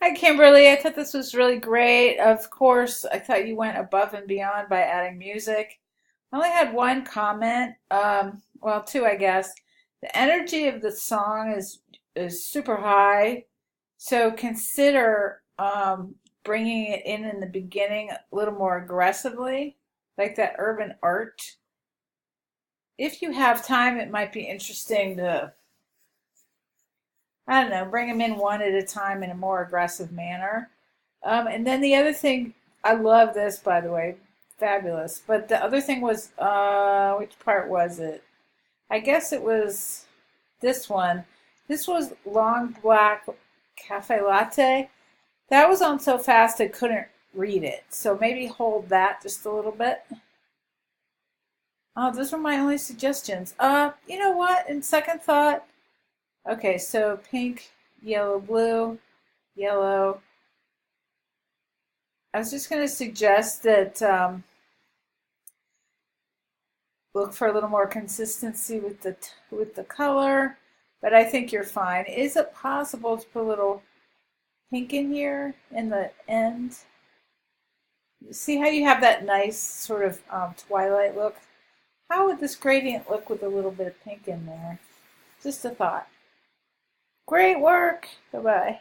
Hi, Kimberly. I thought this was really great. Of course, I thought you went above and beyond by adding music. I only had one comment. Well, two, I guess. The energy of the song is super high, so consider bringing it in the beginning a little more aggressively, like that urban art. If you have time, it might be interesting to, I don't know, bring them in one at a time in a more aggressive manner. And then the other thing, I love this, by the way, fabulous. But the other thing was, which part was it? I guess it was this one. This was Long Black Cafe Latte. That was on so fast I couldn't read it. So maybe hold that just a little bit. Oh, those were my only suggestions. You know what? In second thought, okay, so pink, yellow, blue, yellow. I was just going to suggest that look for a little more consistency with the color, but I think you're fine. Is it possible to put a little pink in here in the end? See how you have that nice sort of twilight look? How would this gradient look with a little bit of pink in there? Just a thought. Great work. Bye-bye.